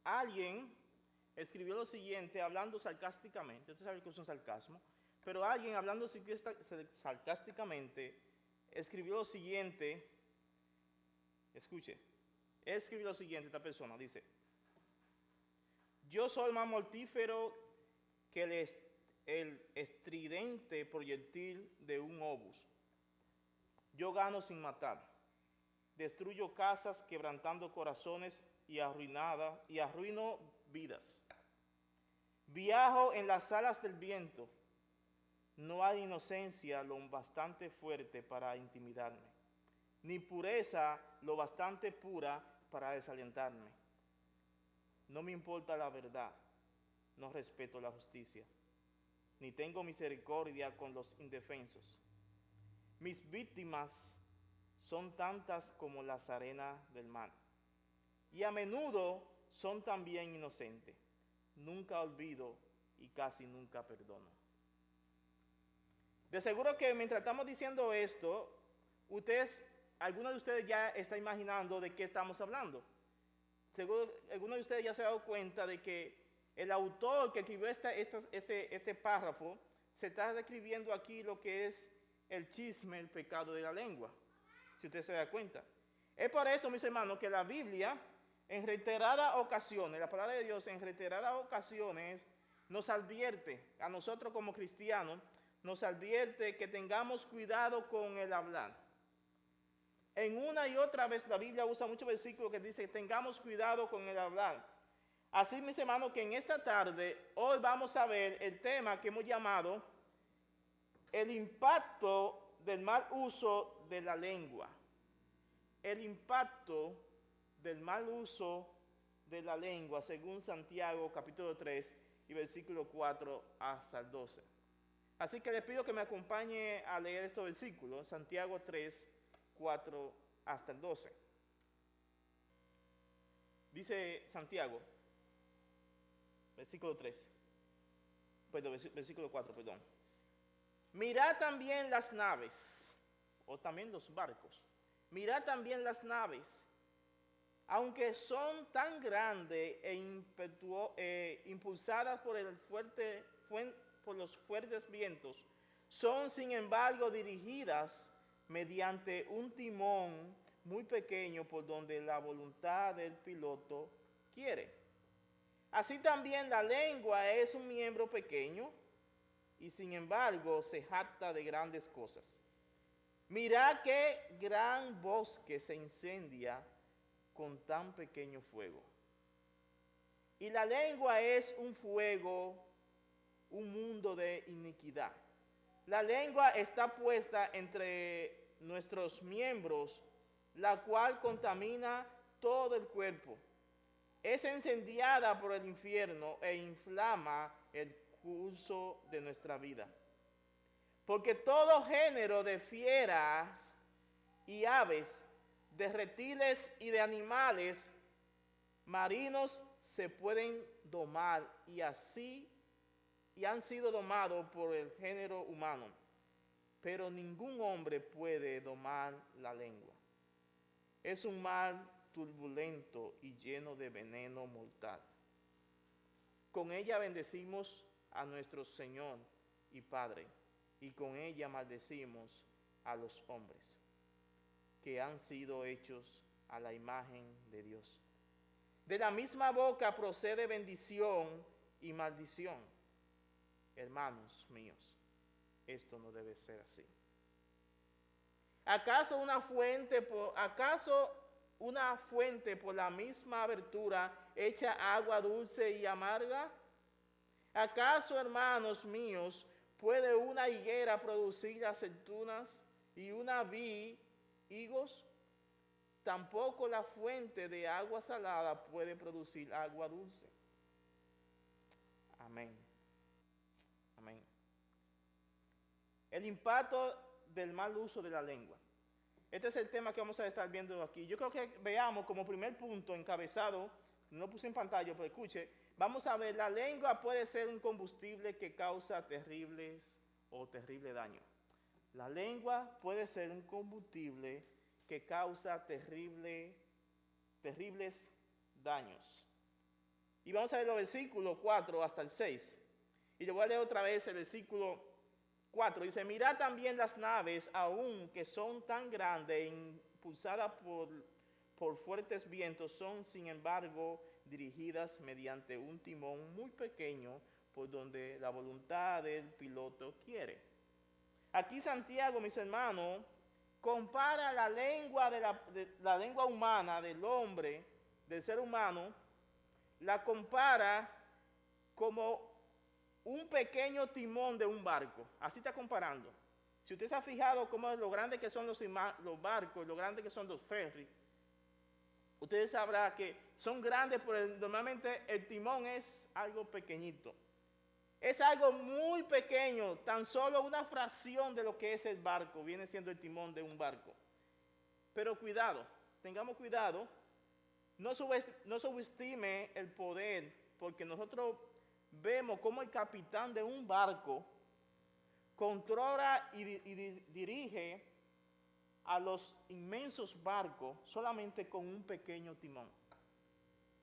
alguien escribió lo siguiente hablando sarcásticamente, usted sabe que es un sarcasmo, pero alguien hablando sarcásticamente escribió lo siguiente, escuche, escribió lo siguiente esta persona, dice: yo soy más mortífero que el estridente proyectil de un obús. Yo gano sin matar. Destruyo casas, quebrantando corazones y arruino vidas. Viajo en las alas del viento. No hay inocencia lo bastante fuerte para intimidarme, ni pureza lo bastante pura para desalentarme. No me importa la verdad, no respeto la justicia, ni tengo misericordia con los indefensos. Mis víctimas son tantas como las arenas del mar, y a menudo son también inocentes. Nunca olvido y casi nunca perdono. De seguro que mientras estamos diciendo esto, algunos de ustedes ya está imaginando de qué estamos hablando. Seguro algunos de ustedes ya se han dado cuenta de que el autor que escribió este párrafo se está describiendo aquí lo que es el chisme, el pecado de la lengua, si usted se da cuenta. Es por esto, mis hermanos, que la Biblia, en reiteradas ocasiones, la palabra de Dios en reiteradas ocasiones nos advierte, a nosotros como cristianos, nos advierte que tengamos cuidado con el hablar. En una y otra vez la Biblia usa muchos versículos que dice: tengamos cuidado con el hablar. Así, mis hermanos, que en esta tarde, hoy vamos a ver el tema que hemos llamado el impacto del mal uso de la lengua. El impacto del mal uso de la lengua, según Santiago capítulo 3 y versículo 4 hasta el 12. Así que les pido que me acompañe a leer estos versículos, Santiago 3, 4 hasta el 12. Dice Santiago, versículo 4, perdón. Mirad también las naves, o también los barcos. Mirad también las naves, aunque son tan grandes impulsadas por los fuertes vientos, son sin embargo dirigidas mediante un timón muy pequeño por donde la voluntad del piloto quiere. Así también la lengua es un miembro pequeño y sin embargo se jacta de grandes cosas. Mirad qué gran bosque se incendia con tan pequeño fuego. Y la lengua es un fuego, un mundo de iniquidad. La lengua está puesta entre nuestros miembros, la cual contamina todo el cuerpo. Es incendiada por el infierno e inflama el curso de nuestra vida. Porque todo género de fieras y aves, de reptiles y de animales marinos se pueden domar y han sido domados por el género humano, pero ningún hombre puede domar la lengua. Es un mal turbulento y lleno de veneno mortal. Con ella bendecimos a nuestro Señor y Padre, y con ella maldecimos a los hombres que han sido hechos a la imagen de Dios. De la misma boca procede bendición y maldición. Hermanos míos, esto no debe ser así. ¿Acaso una fuente por la misma abertura echa agua dulce y amarga? ¿Acaso, hermanos míos, puede una higuera producir aceitunas y una vid higos? Tampoco la fuente de agua salada puede producir agua dulce. Amén. Amén. El impacto del mal uso de la lengua. Este es el tema que vamos a estar viendo aquí. Yo creo que veamos como primer punto encabezado, no puse en pantalla, pero escuche, vamos a ver, la lengua puede ser un combustible que causa terrible daño. La lengua puede ser un combustible que causa terribles daños. Y vamos a ver los versículos 4 hasta el 6. Y le voy a leer otra vez el versículo 4. Dice, mirad también las naves, aun que son tan grandes e impulsadas por fuertes vientos, son sin embargo dirigidas mediante un timón muy pequeño por donde la voluntad del piloto quiere. Aquí Santiago, mis hermanos, compara la lengua, la lengua humana del hombre, del ser humano, la compara como un pequeño timón de un barco. Así está comparando. Si usted se ha fijado cómo es lo grande que son los barcos, lo grande que son los ferries, usted sabrá que son grandes, pero normalmente el timón es algo pequeñito. Es algo muy pequeño, tan solo una fracción de lo que es el barco, viene siendo el timón de un barco. Pero cuidado, tengamos cuidado, no subestime el poder, porque nosotros vemos cómo el capitán de un barco controla y dirige a los inmensos barcos solamente con un pequeño timón.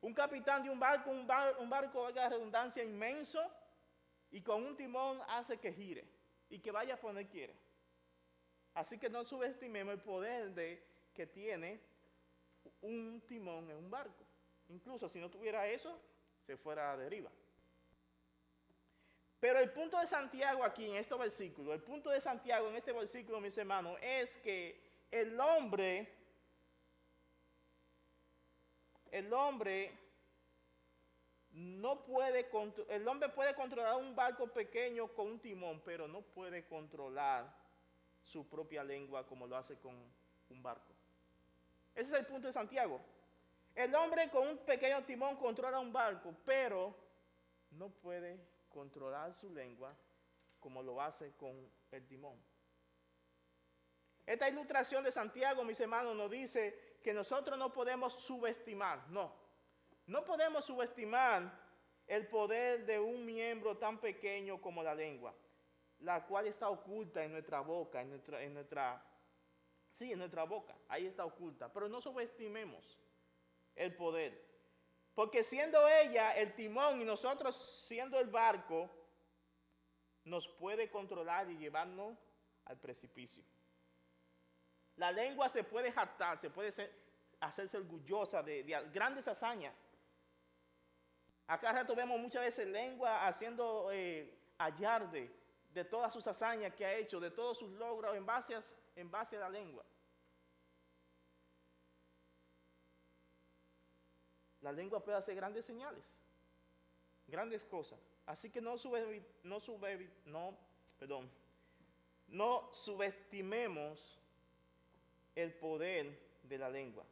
Un capitán de un barco, valga la redundancia, inmenso, y con un timón hace que gire y que vaya por donde quiere. Así que no subestimemos el poder que tiene un timón en un barco. Incluso si no tuviera eso, se fuera a deriva. Pero el punto de Santiago aquí en este versículo, el punto de Santiago en este versículo, mis hermanos, es que el hombre puede controlar un barco pequeño con un timón, pero no puede controlar su propia lengua como lo hace con un barco. Ese es el punto de Santiago. El hombre con un pequeño timón controla un barco, pero no puede controlar su lengua como lo hace con el timón. Esta ilustración de Santiago, mis hermanos, nos dice que nosotros no podemos subestimar, no podemos subestimar el poder de un miembro tan pequeño como la lengua, la cual está oculta en nuestra boca, en nuestra boca, ahí está oculta, pero no subestimemos el poder, porque siendo ella el timón y nosotros siendo el barco, nos puede controlar y llevarnos al precipicio. La lengua se puede jactar, se puede hacerse orgullosa de grandes hazañas. Acá rato vemos muchas veces lengua haciendo alarde de todas sus hazañas que ha hecho, de todos sus logros en base a la lengua. La lengua puede hacer grandes señales, grandes cosas. Así que no subestimemos el poder de la lengua.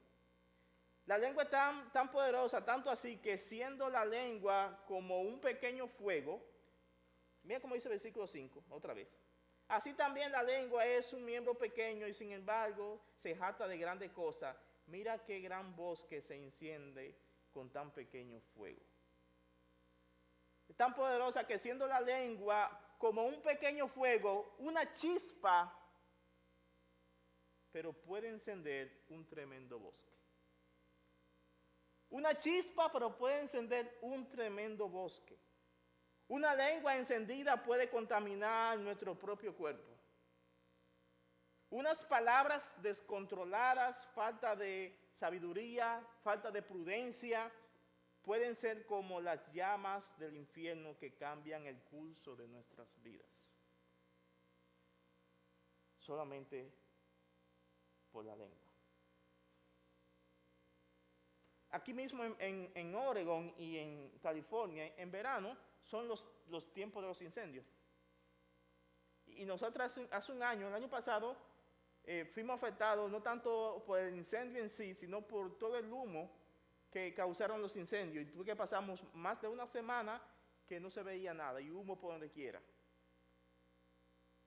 La lengua es tan poderosa, tanto así que siendo la lengua como un pequeño fuego, mira cómo dice el versículo 5, otra vez. Así también la lengua es un miembro pequeño y sin embargo se jacta de grandes cosas. Mira qué gran bosque se enciende con tan pequeño fuego. Es tan poderosa que siendo la lengua como un pequeño fuego, una chispa, pero puede encender un tremendo bosque. Una chispa, pero puede encender un tremendo bosque. Una lengua encendida puede contaminar nuestro propio cuerpo. Unas palabras descontroladas, falta de sabiduría, falta de prudencia, pueden ser como las llamas del infierno que cambian el curso de nuestras vidas. Solamente por la lengua. Aquí mismo en Oregon y en California, en verano, son los tiempos de los incendios. Y nosotros hace un año, el año pasado, fuimos afectados no tanto por el incendio en sí, sino por todo el humo que causaron los incendios. Y tuve que pasamos más de una semana que no se veía nada y humo por donde quiera.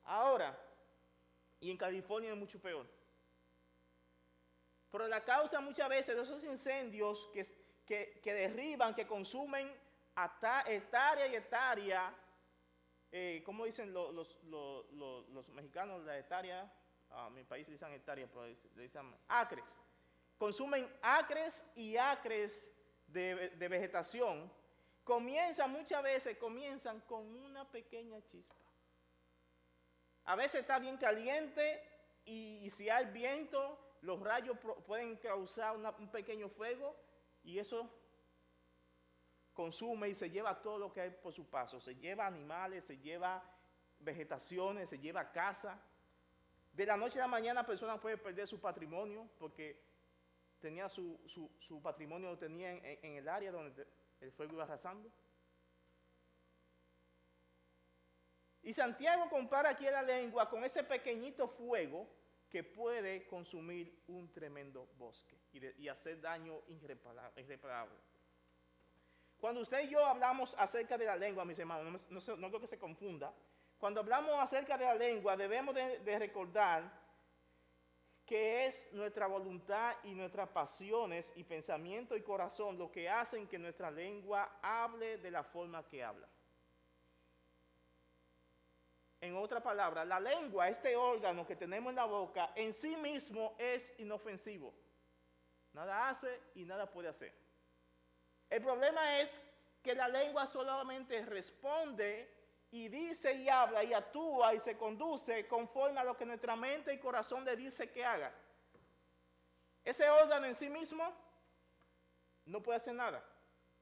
Ahora, y en California es mucho peor. Pero la causa muchas veces de esos incendios que derriban, que consumen hectárea y hectárea, ¿cómo dicen los mexicanos la hectárea? En mi país le dicen hectárea, pero le dicen acres. Consumen acres y acres de vegetación muchas veces comienzan con una pequeña chispa. A veces está bien caliente y si hay viento, los rayos pueden causar un pequeño fuego y eso consume y se lleva todo lo que hay por su paso. Se lleva animales, se lleva vegetaciones, se lleva casa. De la noche a la mañana, personas pueden perder su patrimonio porque tenía su patrimonio lo tenía en el área donde el fuego iba arrasando. Y Santiago compara aquí la lengua con ese pequeñito fuego que puede consumir un tremendo bosque y hacer daño irreparable. Cuando usted y yo hablamos acerca de la lengua, mis hermanos, no creo que se confunda. Cuando hablamos acerca de la lengua, debemos de recordar que es nuestra voluntad y nuestras pasiones y pensamiento y corazón lo que hacen que nuestra lengua hable de la forma que habla. En otras palabras, la lengua, este órgano que tenemos en la boca, en sí mismo es inofensivo. Nada hace y nada puede hacer. El problema es que la lengua solamente responde y dice y habla y actúa y se conduce conforme a lo que nuestra mente y corazón le dice que haga. Ese órgano en sí mismo no puede hacer nada,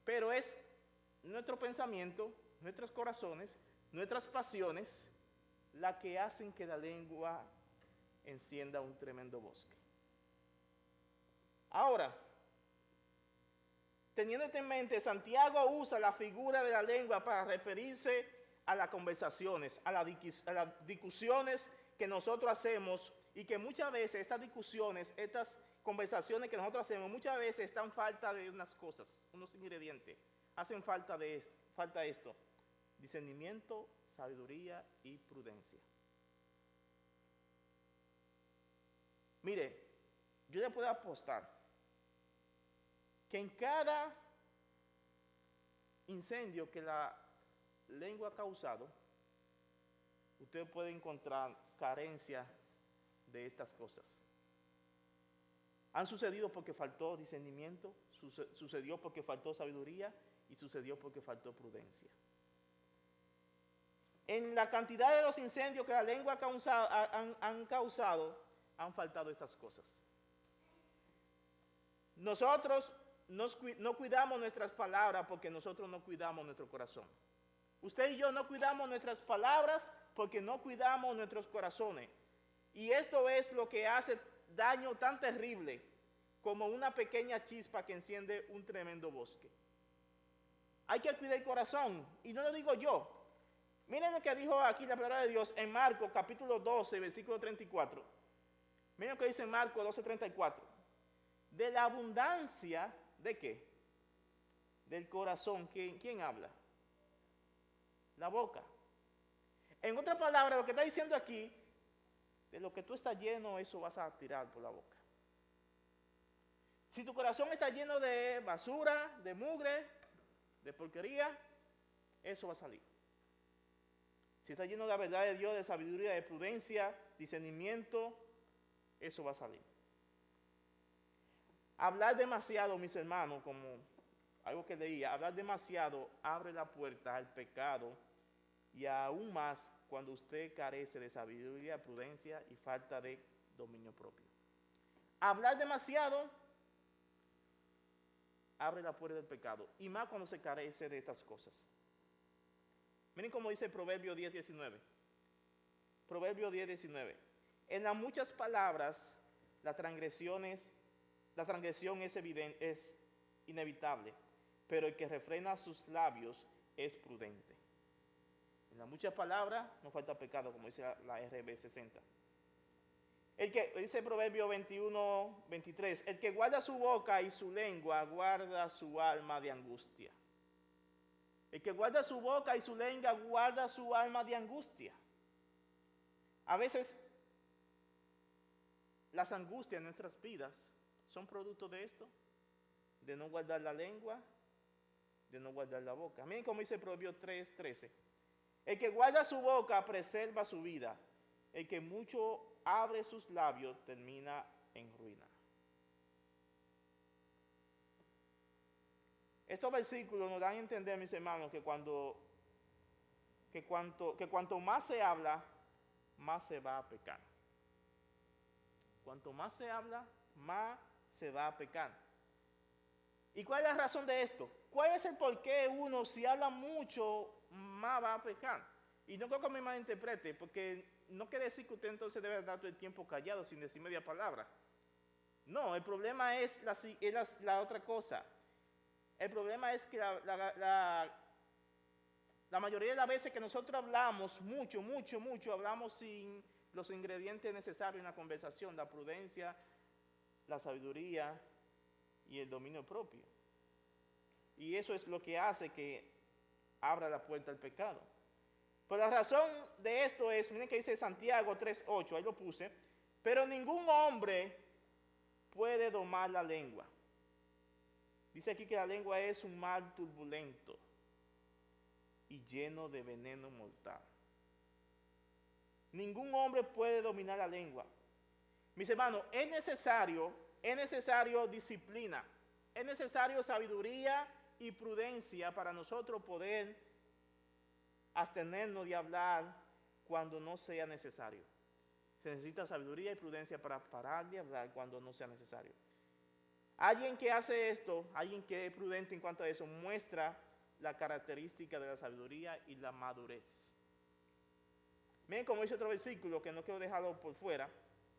pero es nuestro pensamiento, nuestros corazones, nuestras pasiones, la que hacen que la lengua encienda un tremendo bosque. Ahora, teniendo esto en mente, Santiago usa la figura de la lengua para referirse a las conversaciones, a las discusiones que nosotros hacemos y que muchas veces estas discusiones, estas conversaciones que nosotros hacemos, muchas veces están falta de unas cosas, unos ingredientes. Hacen falta esto, discernimiento, sabiduría y prudencia. Mire, yo le puedo apostar que en cada incendio que la lengua ha causado, usted puede encontrar carencia de estas cosas. Han sucedido porque faltó discernimiento, sucedió porque faltó sabiduría y sucedió porque faltó prudencia. En la cantidad de los incendios que la lengua han causado, han faltado estas cosas. Nosotros no cuidamos nuestras palabras porque nosotros no cuidamos nuestro corazón. Usted y yo no cuidamos nuestras palabras porque no cuidamos nuestros corazones. Y esto es lo que hace daño tan terrible como una pequeña chispa que enciende un tremendo bosque. Hay que cuidar el corazón, y no lo digo yo. Miren lo que dijo aquí la palabra de Dios en Marcos capítulo 12, versículo 34. Miren lo que dice en Marcos 12, 34. De la abundancia, ¿de qué? Del corazón. ¿Quién habla? La boca. En otras palabras, lo que está diciendo aquí, de lo que tú estás lleno, eso vas a tirar por la boca. Si tu corazón está lleno de basura, de mugre, de porquería, eso va a salir. Si está lleno de la verdad de Dios, de sabiduría, de prudencia, discernimiento, eso va a salir. Hablar demasiado, mis hermanos, como algo que leía, hablar demasiado abre la puerta al pecado y aún más cuando usted carece de sabiduría, prudencia y falta de dominio propio. Hablar demasiado abre la puerta del pecado y más cuando se carece de estas cosas. Miren cómo dice Proverbio 10, 19. Proverbio 10, 19. En las muchas palabras, la transgresión es inevitable, pero el que refrena sus labios es prudente. En las muchas palabras no falta pecado, como dice la RB60. El que dice Proverbio 21, 23, el que guarda su boca y su lengua guarda su alma de angustia. El que guarda su boca y su lengua guarda su alma de angustia. A veces las angustias en nuestras vidas son producto de esto, de no guardar la lengua, de no guardar la boca. Miren cómo dice Proverbio 3, 13. El que guarda su boca preserva su vida. El que mucho abre sus labios termina en ruina. Estos versículos nos dan a entender, mis hermanos, que cuanto más se habla, más se va a pecar. Cuanto más se habla, más se va a pecar. ¿Y cuál es la razón de esto? ¿Cuál es el por qué uno, si habla mucho, más va a pecar? Y no creo que me malinterprete, porque no quiere decir que usted entonces debe dar todo el tiempo callado sin decir media palabra. No, el problema es la otra cosa. El problema es que la mayoría de las veces que nosotros hablamos mucho, hablamos sin los ingredientes necesarios en la conversación, la prudencia, la sabiduría y el dominio propio. Y eso es lo que hace que abra la puerta al pecado. Pues la razón de esto es, miren que dice Santiago 3:8, ahí lo puse, pero ningún hombre puede domar la lengua. Dice aquí que la lengua es un mal turbulento y lleno de veneno mortal. Ningún hombre puede dominar la lengua. Mis hermanos, es necesario disciplina, es necesario sabiduría y prudencia para nosotros poder abstenernos de hablar cuando no sea necesario. Se necesita sabiduría y prudencia para parar de hablar cuando no sea necesario. Alguien que hace esto, alguien que es prudente en cuanto a eso, muestra la característica de la sabiduría y la madurez. Miren como dice otro versículo, que no quiero dejarlo por fuera.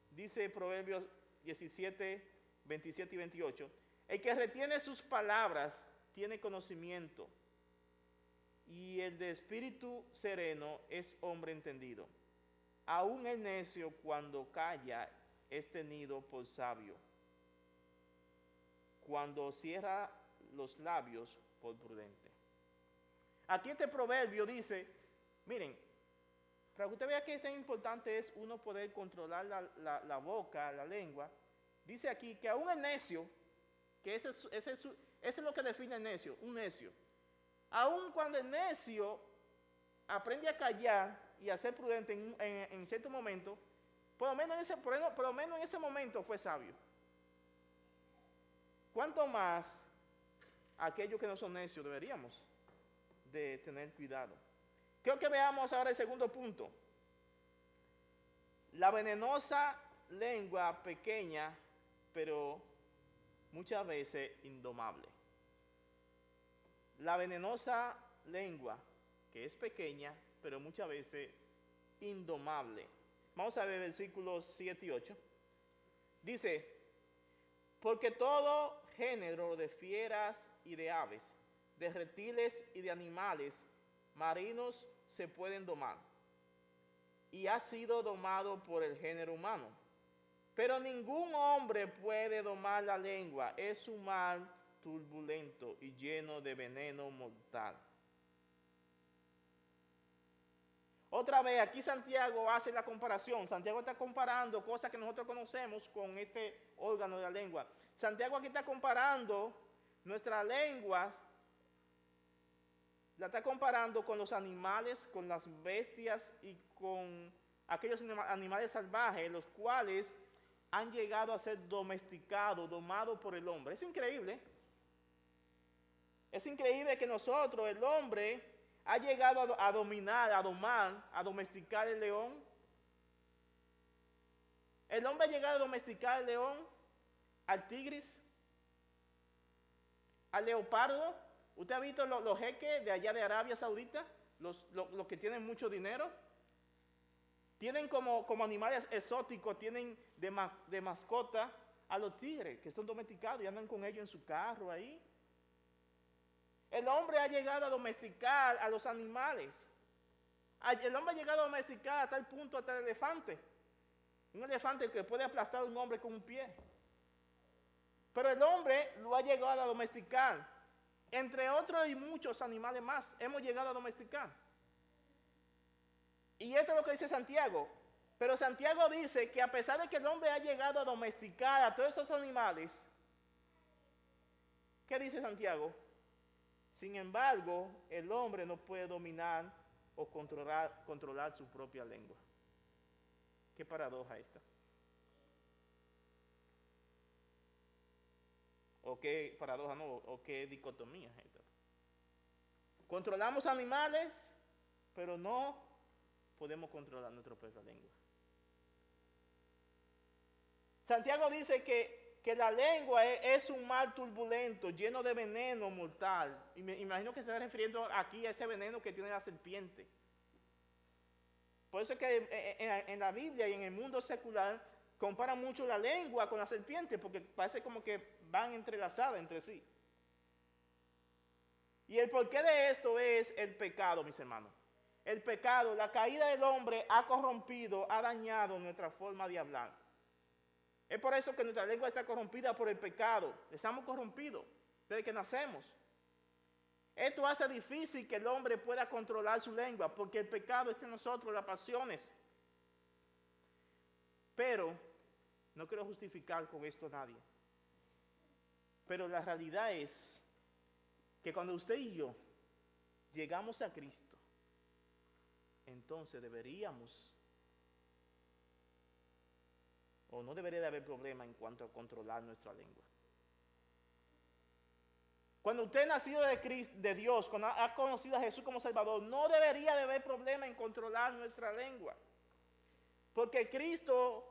Dice Proverbios 17, 27 y 28. El que retiene sus palabras tiene conocimiento, y el de espíritu sereno es hombre entendido. Aún el necio cuando calla es tenido por sabio, cuando cierra los labios por prudente. Aquí este proverbio dice, miren, para que usted vea que tan importante es uno poder controlar la boca, la lengua, dice aquí que aún el necio, que ese es lo que define el necio, un necio. Aún cuando el necio aprende a callar y a ser prudente en cierto momento, por lo menos en ese momento fue sabio. ¿Cuánto más aquellos que no son necios deberíamos de tener cuidado? Creo que veamos ahora el segundo punto. La venenosa lengua pequeña, pero muchas veces indomable. La venenosa lengua, que es pequeña, pero muchas veces indomable. Vamos a ver versículos 7 y 8. Dice, porque todo género de fieras y de aves, de reptiles y de animales marinos se pueden domar, y ha sido domado por el género humano. Pero ningún hombre puede domar la lengua, es un mal turbulento y lleno de veneno mortal. Otra vez, aquí Santiago hace la comparación. Santiago está comparando cosas que nosotros conocemos con este órgano de la lengua. Santiago aquí está comparando nuestras lenguas, la está comparando con los animales, con las bestias y con aquellos animales salvajes, los cuales han llegado a ser domesticados, domados por el hombre. Es increíble. Es increíble que nosotros, el hombre, ha llegado a dominar, a domar, a domesticar el león. El hombre ha llegado a domesticar al león, al tigris, al leopardo. ¿Usted ha visto los jeques de allá de Arabia Saudita? Los que tienen mucho dinero. Tienen como animales exóticos, tienen de mascota a los tigres, que son domesticados y andan con ellos en su carro ahí. El hombre ha llegado a domesticar a los animales. El hombre ha llegado a domesticar a tal punto hasta el elefante. Un elefante que puede aplastar a un hombre con un pie. Pero el hombre lo ha llegado a domesticar. Entre otros y muchos animales más, hemos llegado a domesticar. Y esto es lo que dice Santiago. Pero Santiago dice que a pesar de que el hombre ha llegado a domesticar a todos estos animales, ¿qué dice Santiago? Sin embargo, el hombre no puede dominar o controlar su propia lengua. Qué paradoja esta. o qué paradoja, no, o qué dicotomía es esta. Controlamos animales, pero no podemos controlar nuestra propia lengua. Santiago dice que la lengua es un mal turbulento, lleno de veneno mortal. Y me imagino que se está refiriendo aquí a ese veneno que tiene la serpiente. Por eso es que en la Biblia y en el mundo secular comparan mucho la lengua con la serpiente, porque parece como que van entrelazadas entre sí. Y el porqué de esto es el pecado, mis hermanos. El pecado, la caída del hombre ha corrompido, ha dañado nuestra forma de hablar. Es por eso que nuestra lengua está corrompida por el pecado. Estamos corrompidos desde que nacemos. Esto hace difícil que el hombre pueda controlar su lengua, porque el pecado está en nosotros, las pasiones. Pero, no quiero justificar con esto a nadie, pero la realidad es que cuando usted y yo llegamos a Cristo, entonces deberíamos, o no debería de haber problema en cuanto a controlar nuestra lengua. Cuando usted es nacido de Dios, cuando ha conocido a Jesús como Salvador, no debería de haber problema en controlar nuestra lengua. Porque Cristo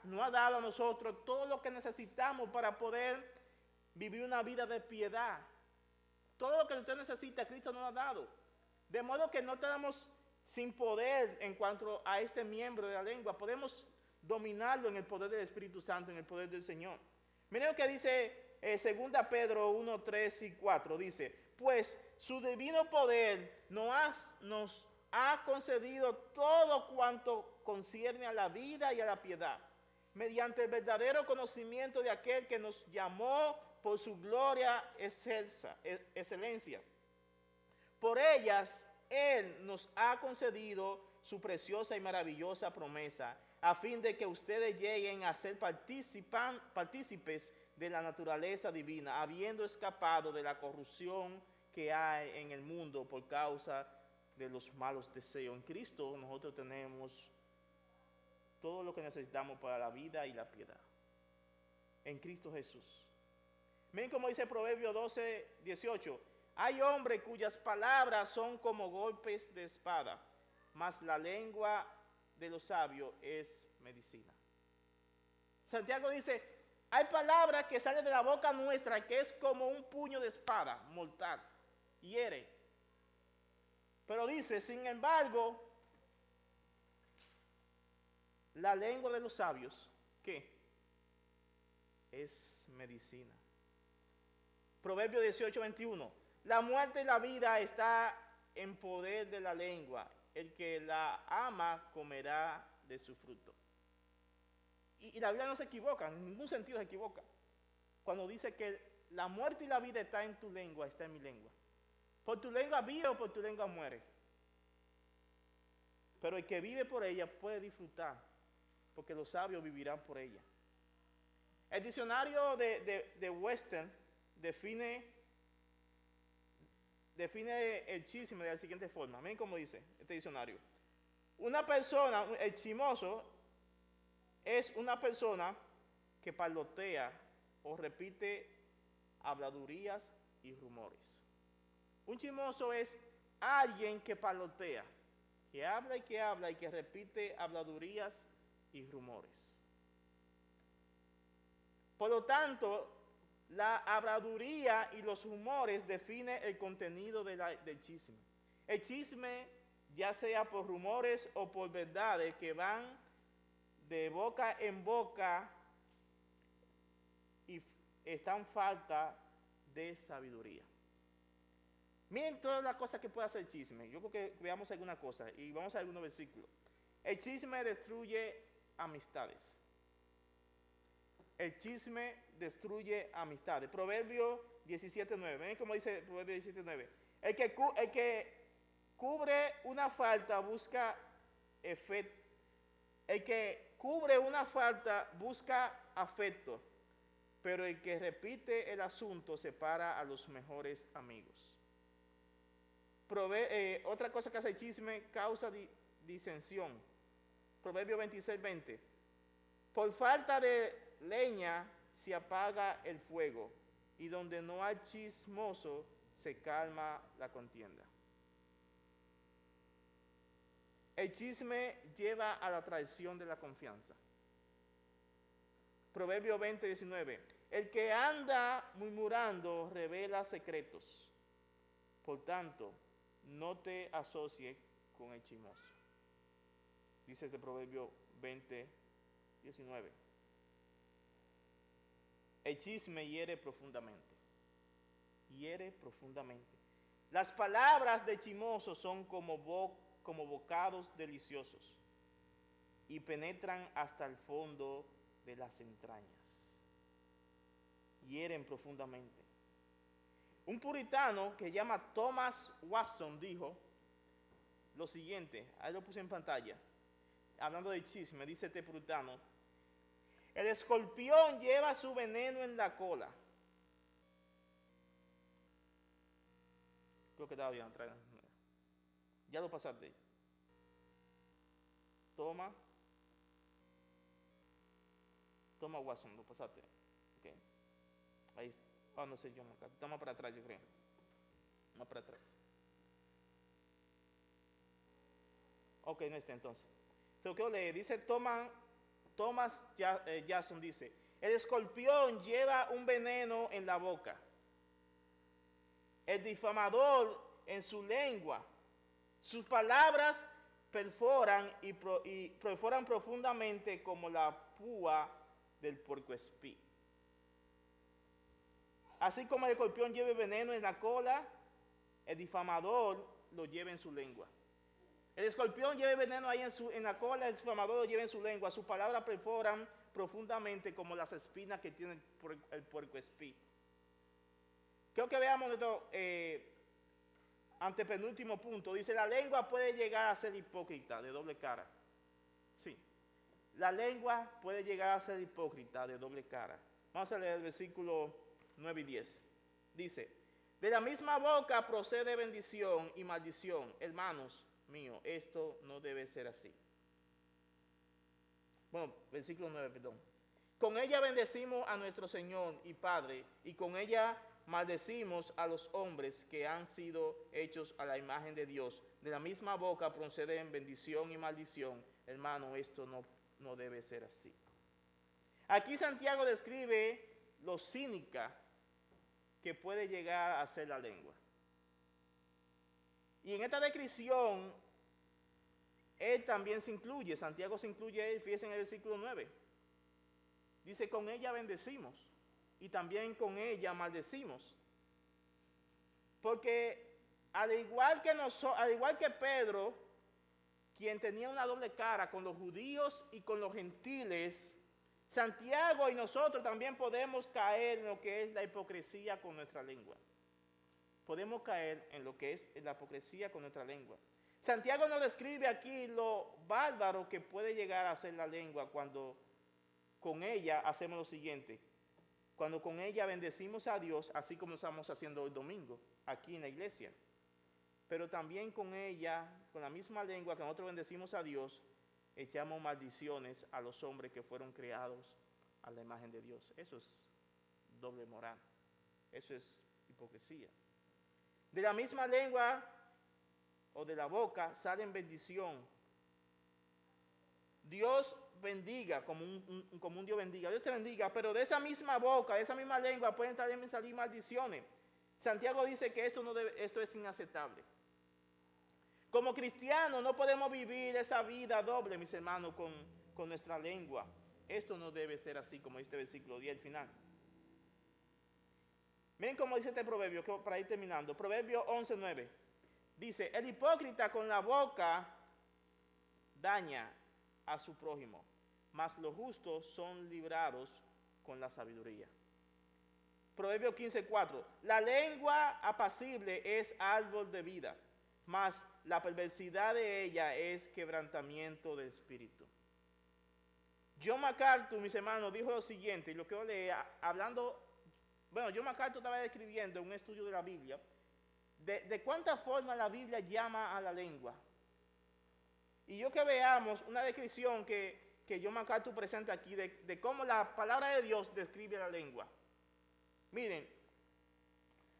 nos ha dado a nosotros todo lo que necesitamos para poder vivir una vida de piedad. Todo lo que usted necesita, Cristo nos lo ha dado. De modo que no estamos sin poder en cuanto a este miembro de la lengua. Podemos dominarlo en el poder del Espíritu Santo, en el poder del Señor. Miren lo que dice 2 Pedro 1, 3 y 4. Dice, pues su divino poder nos ha concedido todo cuanto concierne a la vida y a la piedad, mediante el verdadero conocimiento de aquel que nos llamó por su gloria excelencia. Por ellas, Él nos ha concedido su preciosa y maravillosa promesa, a fin de que ustedes lleguen a ser partícipes de la naturaleza divina, habiendo escapado de la corrupción que hay en el mundo por causa de los malos deseos. En Cristo nosotros tenemos todo lo que necesitamos para la vida y la piedad. En Cristo Jesús. Miren cómo dice Proverbios 12, 18. Hay hombres cuyas palabras son como golpes de espada, mas la lengua de los sabios es medicina. Santiago dice, hay palabras que salen de la boca nuestra que es como un puño de espada mortal, hiere. Pero dice, sin embargo, la lengua de los sabios, ¿qué? Es medicina. Proverbios 18, 21. La muerte y la vida está en poder de la lengua. El que la ama comerá de su fruto. Y la Biblia no se equivoca, en ningún sentido se equivoca. Cuando dice que la muerte y la vida está en tu lengua, está en mi lengua. Por tu lengua vive o por tu lengua muere. Pero el que vive por ella puede disfrutar, porque los sabios vivirán por ella. El diccionario de Western define el chisme de la siguiente forma. Miren cómo dice este diccionario. Una persona, el chismoso, es una persona que parlotea o repite habladurías y rumores. Un chismoso es alguien que parlotea, que habla y que repite habladurías y rumores. Por lo tanto, la habladuría y los rumores definen el contenido del chisme. El chisme, ya sea por rumores o por verdades que van de boca en boca y están falta de sabiduría. Miren todas las cosas que puede hacer el chisme. Yo creo que veamos alguna cosa y vamos a algunos versículos. El chisme destruye amistades. El chisme destruye amistades. Proverbio 17:9. Ven cómo dice Proverbio 17:9. El que cubre una falta busca efecto. El que cubre una falta busca afecto, pero el que repite el asunto separa a los mejores amigos. Otra cosa que hace el chisme causa disensión. Proverbio 26:20. Por falta de leña se apaga el fuego, y donde no hay chismoso se calma la contienda. El chisme lleva a la traición de la confianza. Proverbio 20:19. El que anda murmurando revela secretos. Por tanto, no te asocies con el chismoso. Dice este Proverbio 20:19. El chisme hiere profundamente. Hiere profundamente. Las palabras de chismoso son como bocados deliciosos y penetran hasta el fondo de las entrañas. Hieren profundamente. Un puritano que se llama Thomas Watson dijo lo siguiente, ahí lo puse en pantalla, hablando de chisme, dice este puritano: el escorpión lleva su veneno en la cola. Creo que estaba bien, ya lo pasaste. Toma Watson, lo pasaste. Okay. Ahí está. No sé yo, estamos para atrás, yo creo. Más para atrás. Ok, no está entonces. Lo que leí, dice Thomas Jackson, dice: el escorpión lleva un veneno en la boca, el difamador en su lengua, sus palabras perforan profundamente como la púa del puercoespí. Así como el escorpión lleva veneno en la cola, el difamador lo lleva en su lengua. El escorpión lleva veneno ahí en la cola, el difamador lo lleva en su lengua. Sus palabras perforan profundamente como las espinas que tiene el puercoespí. Creo que veamos nuestro antepenúltimo punto. Dice: la lengua puede llegar a ser hipócrita, de doble cara. Sí, la lengua puede llegar a ser hipócrita, de doble cara. Vamos a leer el versículo 9 y 10. Dice: de la misma boca procede bendición y maldición. Hermanos míos, esto no debe ser así. Bueno, versículo 9, perdón. Con ella bendecimos a nuestro Señor y Padre, y con ella maldecimos a los hombres que han sido hechos a la imagen de Dios. De la misma boca proceden bendición y maldición. Hermano, esto no debe ser así. Aquí Santiago describe lo cínica que puede llegar a ser la lengua. Y en esta descripción, él también se incluye, Santiago se incluye, fíjense en el versículo 9. Dice: con ella bendecimos y también con ella maldecimos. Porque al igual que Pedro, quien tenía una doble cara con los judíos y con los gentiles, Santiago y nosotros también podemos caer en lo que es la hipocresía con nuestra lengua. Podemos caer en lo que es la hipocresía con nuestra lengua. Santiago nos describe aquí lo bárbaro que puede llegar a ser la lengua cuando con ella hacemos lo siguiente. Cuando con ella bendecimos a Dios, así como estamos haciendo el domingo aquí en la iglesia. Pero también con ella, con la misma lengua que nosotros bendecimos a Dios, echamos maldiciones a los hombres que fueron creados a la imagen de Dios. Eso es doble moral. Eso es hipocresía. De la misma lengua o de la boca salen bendición. Dios bendiga, como un Dios bendiga. Dios te bendiga, pero de esa misma boca, de esa misma lengua pueden también salir maldiciones. Santiago dice que esto es inaceptable. Como cristianos no podemos vivir esa vida doble, mis hermanos, con nuestra lengua. Esto no debe ser así, como dice el versículo 10 al final. Miren cómo dice este proverbio, para ir terminando. Proverbio 11:9. Dice: el hipócrita con la boca daña a su prójimo, mas los justos son librados con la sabiduría. Proverbio 15:4. La lengua apacible es árbol de vida, mas la perversidad de ella es quebrantamiento de espíritu. John MacArthur, mis hermanos, dijo lo siguiente, y lo quiero leer, John MacArthur estaba describiendo un estudio de la Biblia, de cuánta forma la Biblia llama a la lengua. Y yo que veamos una descripción que que yo MacArthur presenta aquí de cómo la palabra de Dios describe la lengua. Miren,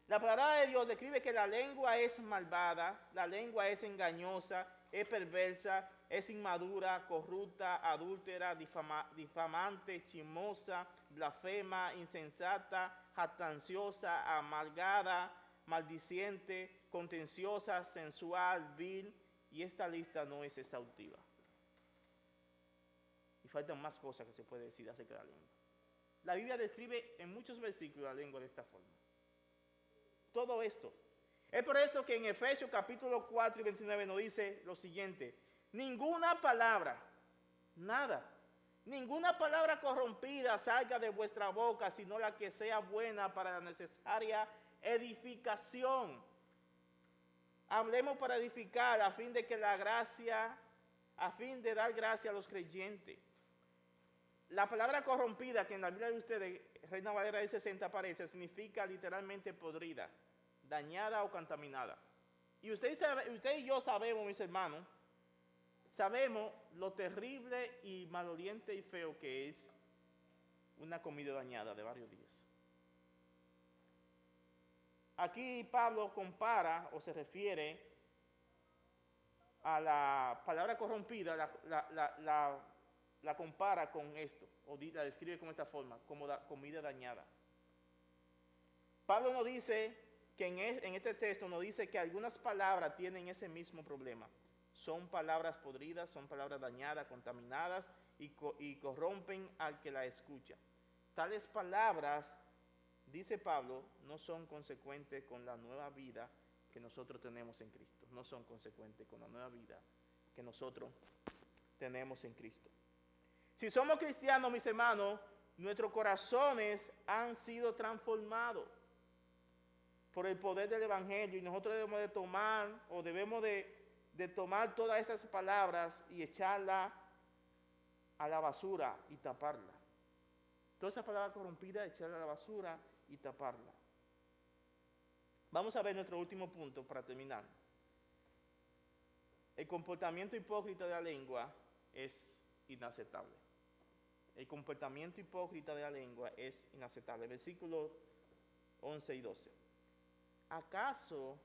la palabra de Dios describe que la lengua es malvada, la lengua es engañosa, es perversa, es inmadura, corrupta, adúltera, difamante, chismosa, blasfema, insensata, jactanciosa, amargada, maldiciente, contenciosa, sensual, vil, y esta lista no es exhaustiva. Y faltan más cosas que se puede decir acerca de la lengua. La Biblia describe en muchos versículos la lengua de esta forma. Todo esto. Es por esto que en Efesios capítulo 4 y 29 nos dice lo siguiente: ninguna palabra, nada, ninguna palabra corrompida salga de vuestra boca, sino la que sea buena para la necesaria edificación. Hablemos para edificar a fin de que la gracia, a fin de dar gracia a los creyentes. La palabra corrompida, que en la Biblia de ustedes, Reina Valera del 60 aparece, significa literalmente podrida, dañada o contaminada. Y usted y yo sabemos, mis hermanos, sabemos lo terrible y maloliente y feo que es una comida dañada de varios días. Aquí Pablo compara o se refiere a la palabra corrompida, la compara con esto, o la describe con esta forma, como la comida dañada. Pablo nos dice que en este texto nos dice que algunas palabras tienen ese mismo problema. Son palabras podridas, son palabras dañadas, contaminadas y corrompen al que la escucha. Tales palabras, dice Pablo, no son consecuentes con la nueva vida que nosotros tenemos en Cristo. No son consecuentes con la nueva vida que nosotros tenemos en Cristo. Si somos cristianos, mis hermanos, nuestros corazones han sido transformados por el poder del Evangelio y nosotros debemos de tomar o debemos de tomar todas esas palabras y echarlas a la basura y taparla. Todas esas palabras corrompidas, echarlas a la basura y taparla. Vamos a ver nuestro último punto para terminar. El comportamiento hipócrita de la lengua es inaceptable. El comportamiento hipócrita de la lengua es inaceptable. Versículos 11 y 12. ¿Acaso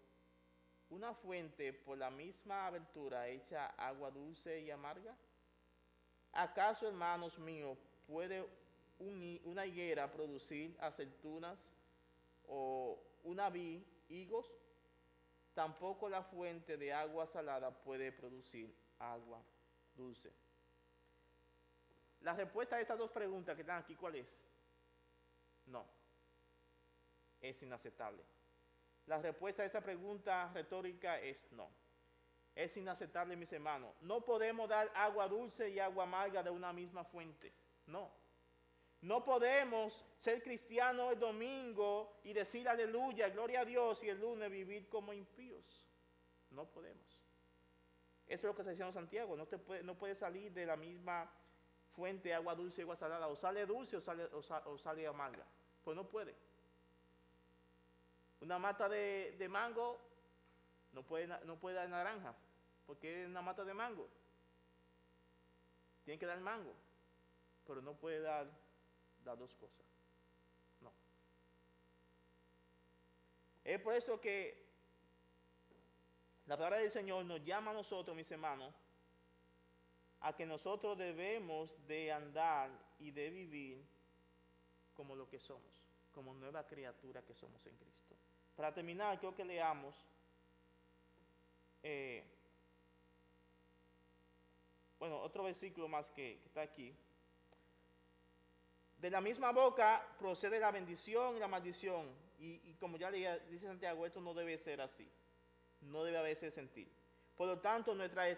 una fuente por la misma abertura echa agua dulce y amarga? ¿Acaso, hermanos míos, puede una higuera producir aceitunas o una vid higos? Tampoco la fuente de agua salada puede producir agua dulce. La respuesta a estas dos preguntas que están aquí, ¿cuál es? No. Es inaceptable. La respuesta a esta pregunta retórica es no. Es inaceptable, mis hermanos. No podemos dar agua dulce y agua amarga de una misma fuente. No. No podemos ser cristianos el domingo y decir aleluya, gloria a Dios, y el lunes vivir como impíos. No podemos. Eso es lo que se decía en Santiago. No puede salir de la misma fuente de agua dulce y agua salada. O sale dulce o sale amarga. Pues no puede. Una mata de mango no puede dar naranja, porque es una mata de mango. Tiene que dar mango, pero no puede dar dos cosas. No. Es por eso que la palabra del Señor nos llama a nosotros, mis hermanos, a que nosotros debemos de andar y de vivir como lo que somos, como nueva criatura que somos en Cristo. Para terminar, creo que leamos otro versículo más que está aquí. De la misma boca procede la bendición y la maldición. Y como ya leía, dice Santiago, esto no debe ser así. No debe haberse sentir. Por lo tanto, nuestra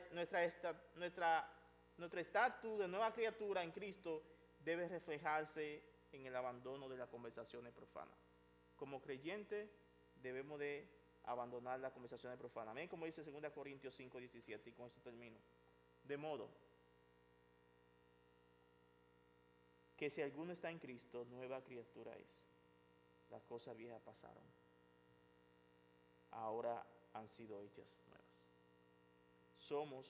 estatus de nueva criatura en Cristo debe reflejarse en el abandono de las conversaciones profanas. Como creyentes debemos de abandonar las conversaciones profanas. Amén, como dice 2 Corintios 5, 17, y con eso termino. De modo que si alguno está en Cristo, nueva criatura es. Las cosas viejas pasaron, ahora han sido hechas nuevas. Somos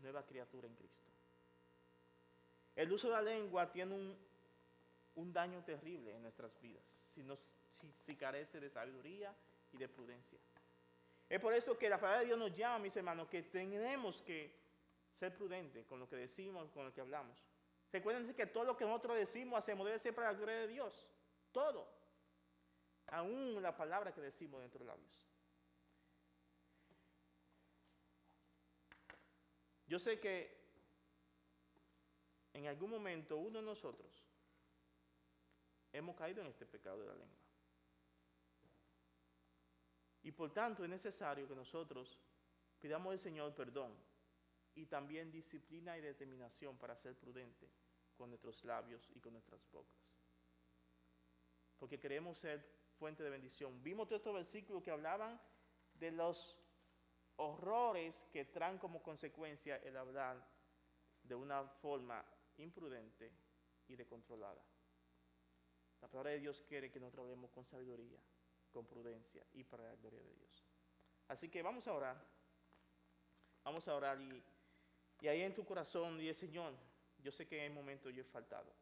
nueva criatura en Cristo. El uso de la lengua tiene un daño terrible en nuestras vidas si carece de sabiduría y de prudencia. Es por eso que la palabra de Dios nos llama, mis hermanos, que tenemos que ser prudentes con lo que decimos, con lo que hablamos. Recuerden que todo lo que nosotros decimos, hacemos, debe ser para la gloria de Dios. Todo. Aún la palabra que decimos dentro de los labios. Yo sé que en algún momento uno de nosotros hemos caído en este pecado de la lengua. Y por tanto es necesario que nosotros pidamos al Señor perdón y también disciplina y determinación para ser prudente con nuestros labios y con nuestras bocas. Porque queremos ser fuente de bendición. Vimos todos estos versículos que hablaban de los horrores que traen como consecuencia el hablar de una forma imprudente y descontrolada. La palabra de Dios quiere que nosotros hablemos con sabiduría, con prudencia y para la gloria de Dios. Así que vamos a orar. Vamos a orar y ahí en tu corazón dice, Señor, yo sé que en el momento yo he faltado,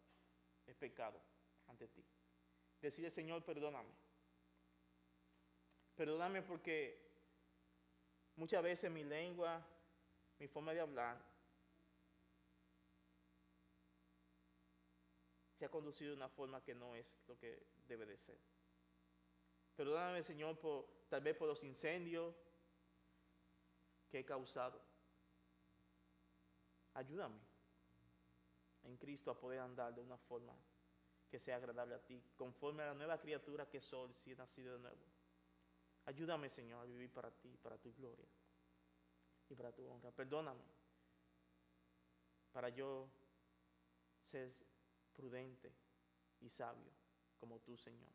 he pecado ante ti. Decirle, Señor, perdóname. Perdóname porque muchas veces mi lengua, mi forma de hablar, se ha conducido de una forma que no es lo que debe de ser. Perdóname, Señor, tal vez por los incendios que he causado. Ayúdame en Cristo a poder andar de una forma que sea agradable a ti, conforme a la nueva criatura que soy, si he nacido de nuevo. Ayúdame, Señor, a vivir para ti, para tu gloria y para tu honra. Perdóname para yo ser prudente y sabio como tú, Señor.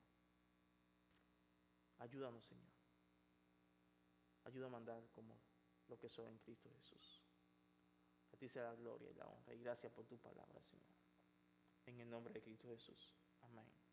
Ayúdanos, Señor. Ayúdame a andar como lo que soy en Cristo Jesús. A ti sea la gloria y la honra y gracias por tu palabra, Señor. En el nombre de Cristo Jesús. Amén.